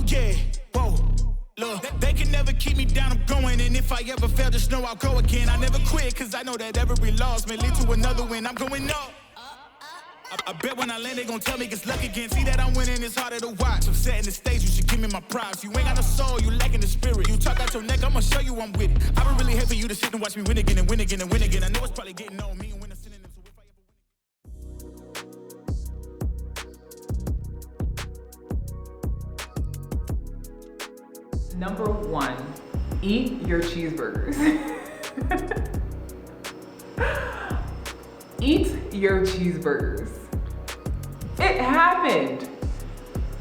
Yeah, whoa. Look, they can never keep me down, I'm going. And if I ever fail, just know I'll go again. I never quit, cause I know that every loss may lead to another win. I'm going up. I bet when I land, they gon' tell me it's luck again. See that I'm winning, it's harder to watch. I'm setting the stage, you should give me my props. You ain't got no soul, you lacking the spirit. You talk out your neck, I'ma show you I'm with it. I would really hate for you to sit and watch me win again and win again and win again. I know it's probably getting on me and win a synonym. So if I ever win. Number 1, eat your cheeseburgers. Eat your cheeseburgers. It happened.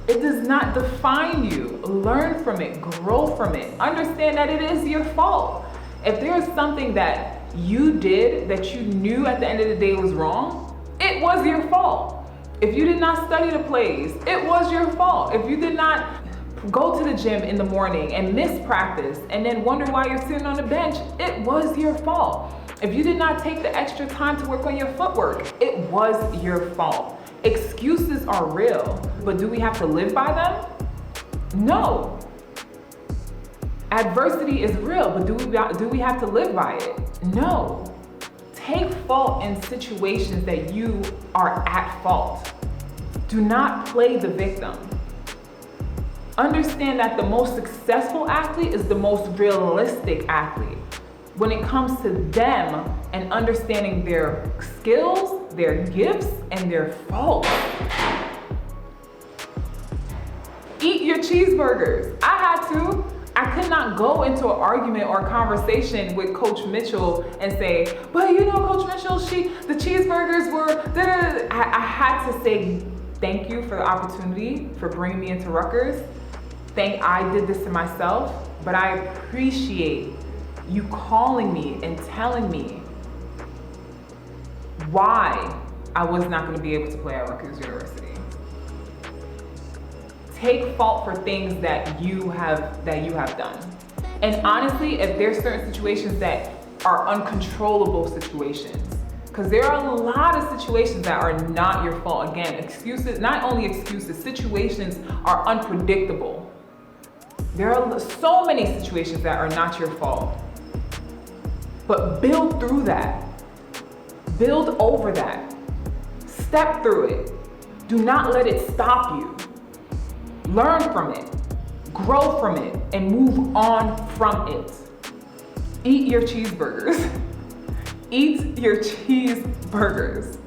It does not define you. Learn from it, grow from it. Understand that it is your fault. If there is something that you did that you knew at the end of the day was wrong, it was your fault. If you did not study the plays, it was your fault. If you did not go to the gym in the morning and miss practice and then wonder why you're sitting on the bench, it was your fault. If you did not take the extra time to work on your footwork, it was your fault. Excuses are real, but do we have to live by them? No. Adversity is real, but do we have to live by it? No. Take fault in situations that you are at fault. Do not play the victim. Understand that the most successful athlete is the most realistic athlete. When it comes to them and understanding their skills, their gifts, and their faults. Eat your cheeseburgers. I had to. I could not go into an argument or conversation with Coach Mitchell and say, but you know, Coach Mitchell, the cheeseburgers were, I had to say, thank you for the opportunity for bringing me into Rutgers. I did this to myself, but I appreciate you calling me and telling me why I was not going to be able to play at Rutgers University. Take fault for things that you have done. And honestly, if there's certain situations that are uncontrollable situations, because there are a lot of situations that are not your fault. Again, excuses, not only excuses, situations are unpredictable. There are so many situations that are not your fault. But build through that. Build over that. Step through it. Do not let it stop you. Learn from it. Grow from it. And move on from it. Eat your cheeseburgers. Eat your cheeseburgers.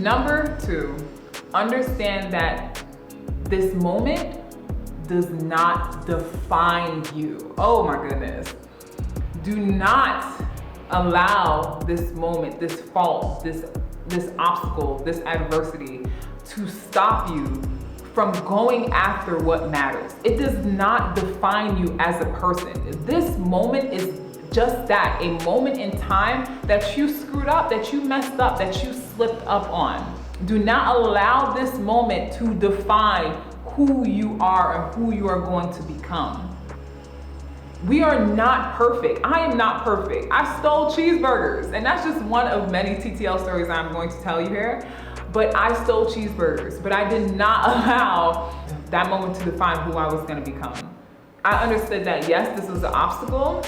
Number 2, understand that this moment does not define you. Oh my goodness. Do not allow this moment, this fault, this obstacle, this adversity to stop you from going after what matters. It does not define you as a person. This moment is just that, a moment in time that you screwed up, that you messed up, that you slipped up on. Do not allow this moment to define who you are and who you are going to become. We are not perfect. I am not perfect. I stole cheeseburgers, and that's just one of many TTL stories I'm going to tell you here. But I stole cheeseburgers, but I did not allow that moment to define who I was going to become. I understood that, yes, this was an obstacle.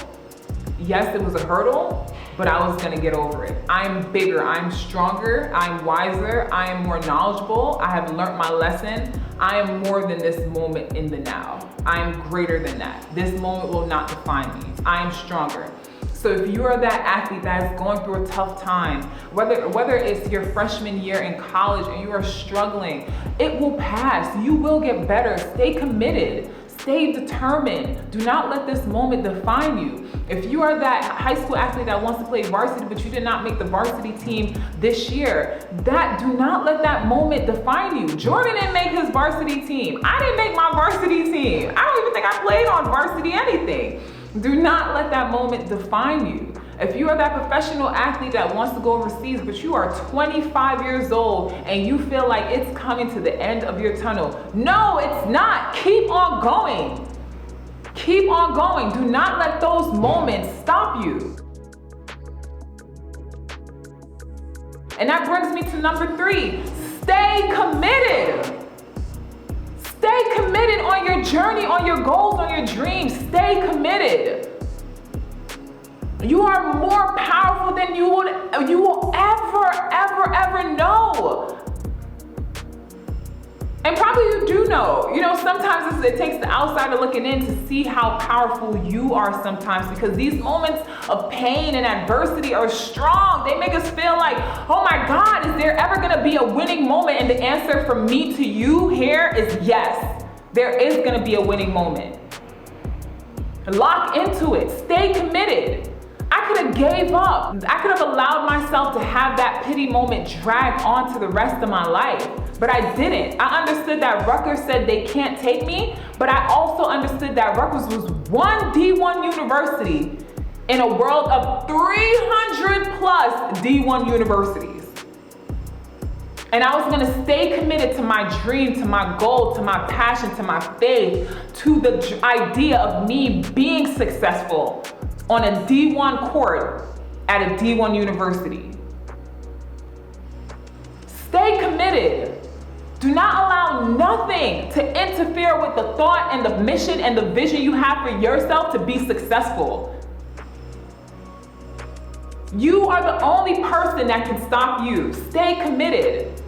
Yes, it was a hurdle, but I was going to get over it. I'm bigger, I'm stronger, I'm wiser, I am more knowledgeable. I have learned my lesson. I am more than this moment in the now. I am greater than that. This moment will not define me. I am stronger. So if you are that athlete that is going through a tough time, whether it's your freshman year in college and you are struggling, it will pass. You will get better. Stay committed. Stay determined. Do not let this moment define you. If you are that high school athlete that wants to play varsity, but you did not make the varsity team this year, do not let that moment define you. Jordan didn't make his varsity team. I didn't make my varsity team. I don't even think I played on varsity anything. Do not let that moment define you. If you are that professional athlete that wants to go overseas, but you are 25 years old and you feel like it's coming to the end of your tunnel, no, it's not. Keep on going. Keep on going. Do not let those moments stop you. And that brings me to number 3. Stay committed. Stay committed on your journey, on your goals, on your dreams. Stay committed. You are more powerful than you will ever know. And probably you do know. You know, sometimes it takes the outsider looking in to see how powerful you are sometimes, because these moments of pain and adversity are strong. They make us feel like, oh my God, is there ever gonna be a winning moment? And the answer from me to you here is yes. There is gonna be a winning moment. Lock into it. Stay committed. I could have gave up. I could have allowed myself to have that pity moment drag on to the rest of my life, but I didn't. I understood that Rutgers said they can't take me, but I also understood that Rutgers was one D1 university in a world of 300 plus D1 universities. And I was gonna stay committed to my dream, to my goal, to my passion, to my faith, to the idea of me being successful on a D1 court at a D1 university. Stay committed. Do not allow nothing to interfere with the thought and the mission and the vision you have for yourself to be successful. You are the only person that can stop you. Stay committed.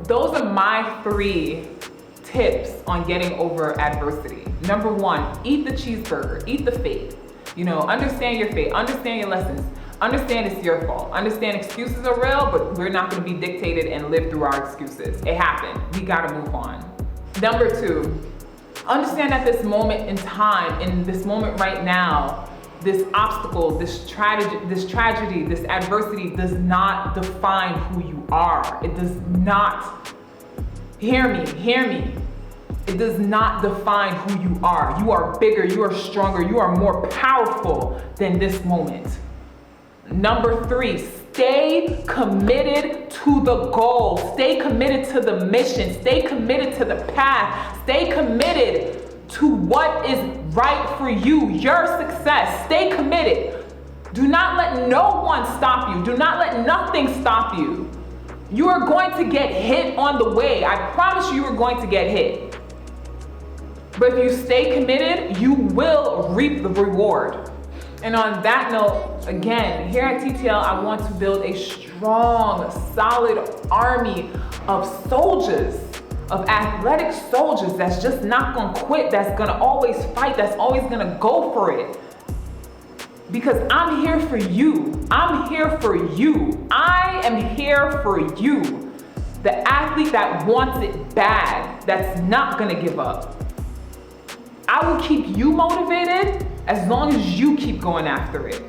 Those are my 3 tips on getting over adversity. Number 1, eat the cheeseburger, eat the fate. You know, understand your fate, understand your lessons, understand it's your fault, understand excuses are real, but we're not gonna be dictated and live through our excuses. It happened, we gotta move on. Number 2, understand at this moment in time, in this moment right now, this obstacle, this tragedy, this adversity does not define who you are. It does not, hear me. It does not define who you are. You are bigger, you are stronger, you are more powerful than this moment. Number 3, stay committed to the goal. Stay committed to the mission. Stay committed to the path. Stay committed to what is right for you, your success. Stay committed. Do not let no one stop you. Do not let nothing stop you. You are going to get hit on the way. I promise you are going to get hit. But if you stay committed, you will reap the reward. And on that note, again, here at TTL, I want to build a strong, solid army of soldiers, of athletic soldiers that's just not gonna quit, that's gonna always fight, that's always gonna go for it. Because I'm here for you. I'm here for you. I am here for you. The athlete that wants it bad, that's not gonna give up. I will keep you motivated as long as you keep going after it.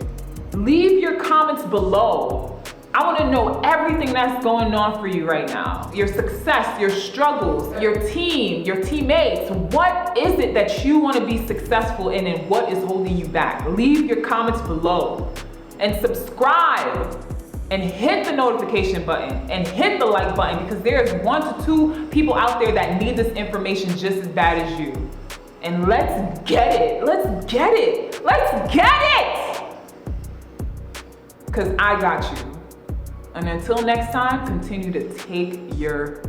Leave your comments below. I want to know everything that's going on for you right now. Your success, your struggles, your team, your teammates. What is it that you want to be successful in and what is holding you back? Leave your comments below and subscribe and hit the notification button and hit the like button, because there's 1 to 2 people out there that need this information just as bad as you. And let's get it. Let's get it. Let's get it. Because I got you. And until next time, continue to take your